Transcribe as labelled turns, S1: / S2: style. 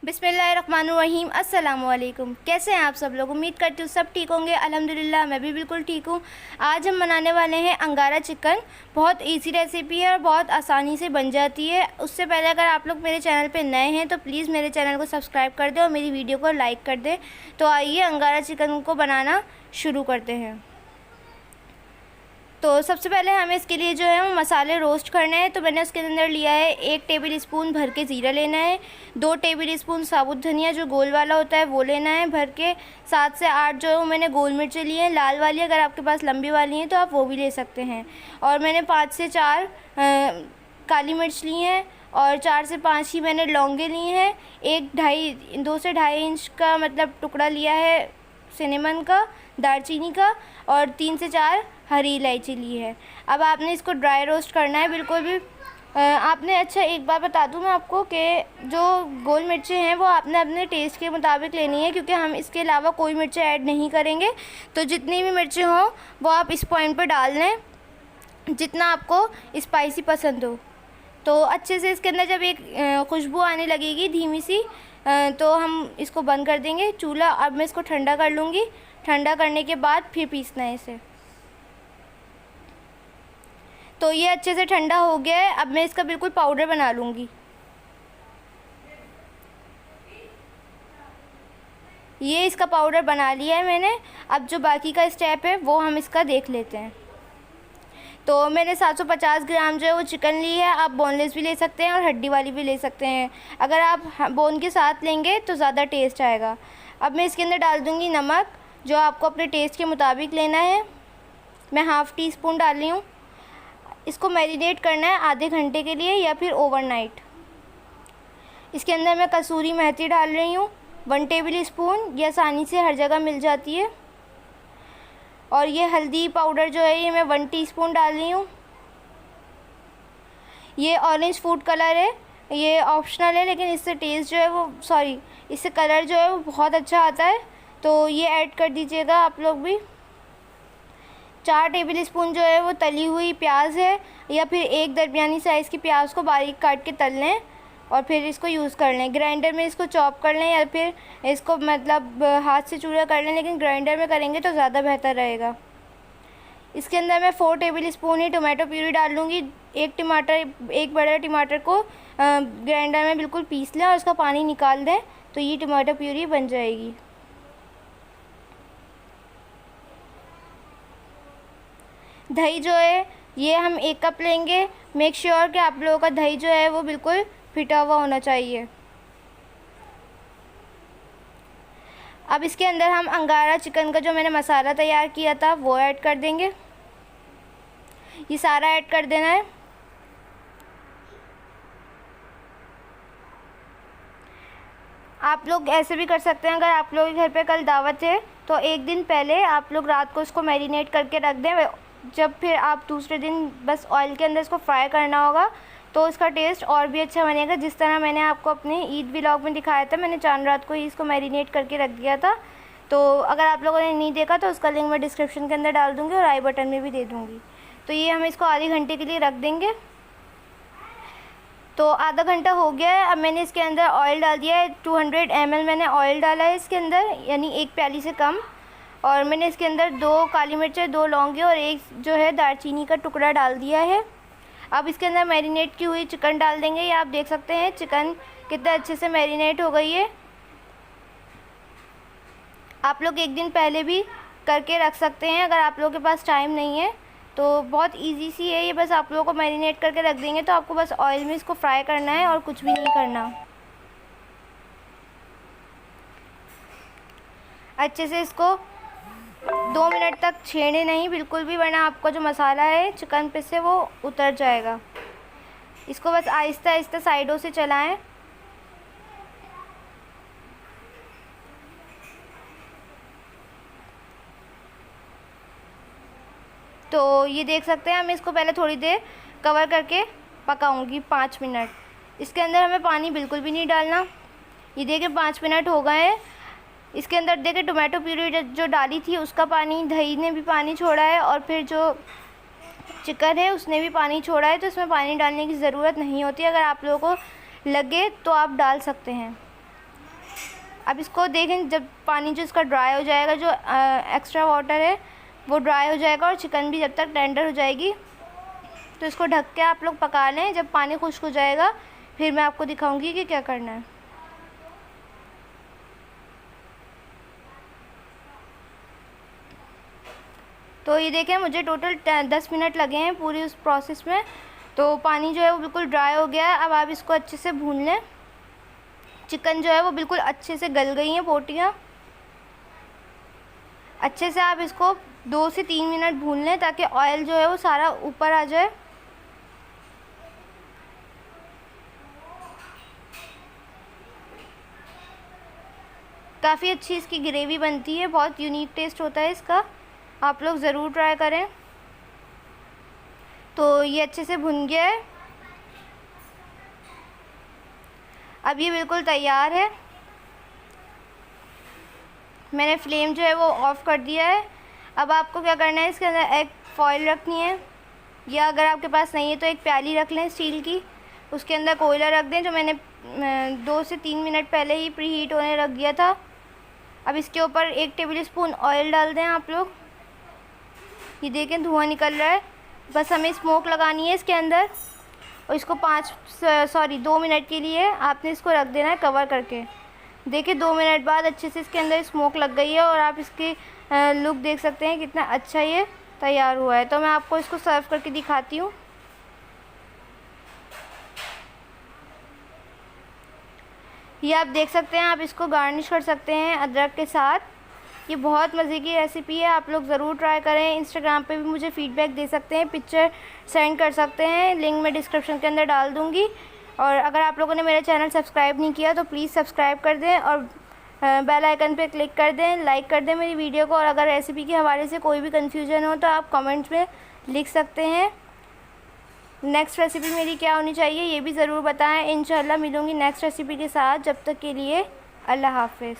S1: बिस्मिल्लाहिर्रहमानिर्रहीम। अस्सलामुअलैकुम। कैसे हैं आप सब लोग? उम्मीद करती हूँ सब ठीक होंगे। अल्हम्दुलिल्लाह मैं भी बिल्कुल ठीक हूँ। आज हम बनाने वाले हैं अंगारा चिकन। बहुत इजी रेसिपी है और बहुत आसानी से बन जाती है। उससे पहले अगर आप लोग मेरे चैनल पे नए हैं तो प्लीज़ मेरे चैनल को सब्सक्राइब कर दें और मेरी वीडियो को लाइक कर दें। तो आइए अंगारा चिकन को बनाना शुरू करते हैं। तो सबसे पहले हमें इसके लिए जो है वो मसाले रोस्ट करने हैं। तो मैंने उसके अंदर लिया है 1 टेबल स्पून भर के ज़ीरा लेना है, 2 टेबल स्पून साबुत धनिया जो गोल वाला होता है वो लेना है भर के, 7 से 8 जो है वो मैंने गोल मिर्चें लिए हैं लाल वाली। अगर आपके पास लंबी वाली हैं तो आप वो भी ले सकते हैं। और मैंने 5 से 4 काली मिर्च ली हैं और 4 से 5 ही मैंने लौंगे ली हैं। 2 से ढाई इंच का मतलब टुकड़ा लिया है सिनेमन का, दालचीनी का, और 3 से 4 हरी इलायची ली है। अब आपने इसको ड्राई रोस्ट करना है बिल्कुल भी। आपने अच्छा एक बात बता दूं मैं आपको कि जो गोल मिर्चें हैं वो आपने अपने टेस्ट के मुताबिक लेनी है, क्योंकि हम इसके अलावा कोई मिर्चें ऐड नहीं करेंगे। तो जितनी भी मिर्चें हों वो आप इस पॉइंट पर डाल लें जितना आपको स्पाइसी पसंद हो। तो अच्छे से इसके अंदर जब एक खुशबू आने लगेगी धीमी सी, तो हम इसको बंद कर देंगे चूल्हा। अब मैं इसको ठंडा कर लूँगी। ठंडा करने के बाद फिर पीसना है इसे। तो ये अच्छे से ठंडा हो गया है। अब मैं इसका बिल्कुल पाउडर बना लूँगी। ये इसका पाउडर बना लिया है मैंने। अब जो बाकी का स्टेप है वो हम इसका देख लेते हैं। तो मैंने 750 ग्राम जो है वो चिकन ली है। आप बोनलेस भी ले सकते हैं और हड्डी वाली भी ले सकते हैं। अगर आप बोन के साथ लेंगे तो ज़्यादा टेस्ट आएगा। अब मैं इसके अंदर डाल दूँगी नमक, जो आपको अपने टेस्ट के मुताबिक लेना है। मैं ½ टी स्पून डाल रही हूँ। इसको मैरिनेट करना है आधे घंटे के लिए या फिर ओवरनाइट। इसके अंदर मैं कसूरी मेथी डाल रही हूँ 1 टेबल स्पून। ये आसानी से हर जगह मिल जाती है। और ये हल्दी पाउडर जो है ये मैं 1 टीस्पून डाल रही हूँ। ये ऑरेंज फूड कलर है, ये ऑप्शनल है, लेकिन इससे टेस्ट जो है वो इससे कलर जो है वो बहुत अच्छा आता है। तो ये ऐड कर दीजिएगा आप लोग भी। 4 टेबल स्पून जो है वो तली हुई प्याज है, या फिर एक दरमियानी साइज़ की प्याज को बारीक काट के तल लें और फिर इसको यूज़ कर लें। ग्राइंडर में इसको चॉप कर लें या फिर इसको मतलब हाथ से चूरा कर लें, लेकिन ग्राइंडर में करेंगे तो ज़्यादा बेहतर रहेगा। इसके अंदर मैं 4 टेबल स्पून ही टोमेटो प्यूरी डाल लूँगी। एक बड़ा टमाटर को ग्राइंडर में बिल्कुल पीस लें और उसका पानी निकाल दें, तो ये टोमेटो प्यूरी बन जाएगी। दही जो है ये हम 1 कप लेंगे। मेक श्योर कि आप लोगों का दही जो है वो बिल्कुल फिटा हुआ होना चाहिए। अब इसके अंदर हम अंगारा चिकन का जो मैंने मसाला तैयार किया था वो ऐड कर देंगे। ये सारा ऐड कर देना है। आप लोग ऐसे भी कर सकते हैं, अगर आप लोगों के घर पे कल दावत है तो एक दिन पहले आप लोग रात को इसको मैरिनेट करके रख दें। जब फिर आप दूसरे दिन बस ऑयल के अंदर इसको फ्राई करना होगा तो इसका टेस्ट और भी अच्छा बनेगा। जिस तरह मैंने आपको अपने ईद व्लॉग में दिखाया था, मैंने चांद रात को ही इसको मैरिनेट करके रख दिया था। तो अगर आप लोगों ने नहीं देखा तो उसका लिंक मैं डिस्क्रिप्शन के अंदर डाल दूँगी और आई बटन में भी दे दूँगी। तो ये हम इसको आधे घंटे के लिए रख देंगे। तो आधा घंटा हो गया है। अब मैंने इसके अंदर ऑयल डाल दिया है। 200 ml मैंने ऑयल डाला है इसके अंदर, यानी 1 प्याली से कम। और मैंने इसके अंदर 2 काली मिर्चें, 2 लौंगे और 1 जो है दालचीनी का टुकड़ा डाल दिया है। अब इसके अंदर मैरिनेट की हुई चिकन डाल देंगे। ये आप देख सकते हैं चिकन कितना अच्छे से मैरिनेट हो गई है। आप लोग एक दिन पहले भी करके रख सकते हैं अगर आप लोगों के पास टाइम नहीं है। तो बहुत इजी सी है ये, बस आप लोगों को मैरिनेट करके रख देंगे तो आपको बस ऑयल में इसको फ्राई करना है और कुछ भी नहीं करना। अच्छे से इसको 2 मिनट तक छेड़े नहीं बिल्कुल भी, वरना आपका जो मसाला है चिकन पे से वो उतर जाएगा। इसको बस आहिस्ता आहिस्ता साइडों से चलाएं। तो ये देख सकते हैं, मैं इसको पहले थोड़ी देर कवर करके पकाऊंगी 5 मिनट। इसके अंदर हमें पानी बिल्कुल भी नहीं डालना। ये देखिए 5 मिनट हो गए हैं। इसके अंदर देखिए टोमेटो प्यूरी जो डाली थी उसका पानी, दही ने भी पानी छोड़ा है और फिर जो चिकन है उसने भी पानी छोड़ा है। तो इसमें पानी डालने की ज़रूरत नहीं होती। अगर आप लोगों को लगे तो आप डाल सकते हैं। अब इसको देखें, जब पानी जो इसका ड्राई हो जाएगा, जो एक्स्ट्रा वाटर है वो ड्राई हो जाएगा और चिकन भी जब तक टेंडर हो जाएगी, तो इसको ढक के आप लोग पका लें। जब पानी खुश्क हो जाएगा फिर मैं आपको दिखाऊंगी कि क्या करना है। तो ये देखें, मुझे टोटल 10 मिनट लगे हैं पूरी उस प्रोसेस में। तो पानी जो है वो बिल्कुल ड्राई हो गया है। अब आप इसको अच्छे से भून लें। चिकन जो है वो बिल्कुल अच्छे से गल गई हैं बोटियाँ। अच्छे से आप इसको 2 से 3 मिनट भून लें ताकि ऑयल जो है वो सारा ऊपर आ जाए। काफ़ी अच्छी इसकी ग्रेवी बनती है, बहुत यूनिक टेस्ट होता है इसका, आप लोग ज़रूर ट्राई करें। तो ये अच्छे से भुन गया है। अब ये बिल्कुल तैयार है। मैंने फ्लेम जो है वो ऑफ़ कर दिया है। अब आपको क्या करना है, इसके अंदर एक फॉइल रखनी है, या अगर आपके पास नहीं है तो एक प्याली रख लें स्टील की, उसके अंदर कोयला रख दें जो मैंने 2 से 3 मिनट पहले ही प्री हीट होने रख दिया था। अब इसके ऊपर 1 टेबल स्पून ऑयल डाल दें आप लोग। ये देखें धुआं निकल रहा है। बस हमें स्मोक लगानी है इसके अंदर, और इसको 2 मिनट के लिए आपने इसको रख देना है कवर करके। देखिए 2 मिनट बाद अच्छे से इसके अंदर स्मोक लग गई है और आप इसकी लुक देख सकते हैं कितना अच्छा ये तैयार हुआ है। तो मैं आपको इसको सर्व करके दिखाती हूँ। ये आप देख सकते हैं, आप इसको गार्निश कर सकते हैं अदरक के साथ। ये बहुत मज़े की रेसिपी है, आप लोग ज़रूर ट्राई करें। इंस्टाग्राम पे भी मुझे फ़ीडबैक दे सकते हैं, पिक्चर सेंड कर सकते हैं, लिंक मैं डिस्क्रिप्शन के अंदर डाल दूँगी। और अगर आप लोगों ने मेरा चैनल सब्सक्राइब नहीं किया तो प्लीज़ सब्सक्राइब कर दें और बेल आइकन पे क्लिक कर दें, लाइक कर दें मेरी वीडियो को। और अगर रेसिपी के हवाले से कोई भी कन्फ्यूजन हो तो आप कमेंट्स में लिख सकते हैं। नेक्स्ट रेसिपी मेरी क्या होनी चाहिए ये भी ज़रूर बताएं। इंशाल्लाह मिलूँगी नेक्स्ट रेसिपी के साथ। जब तक के लिए अल्लाह हाफ़िज़।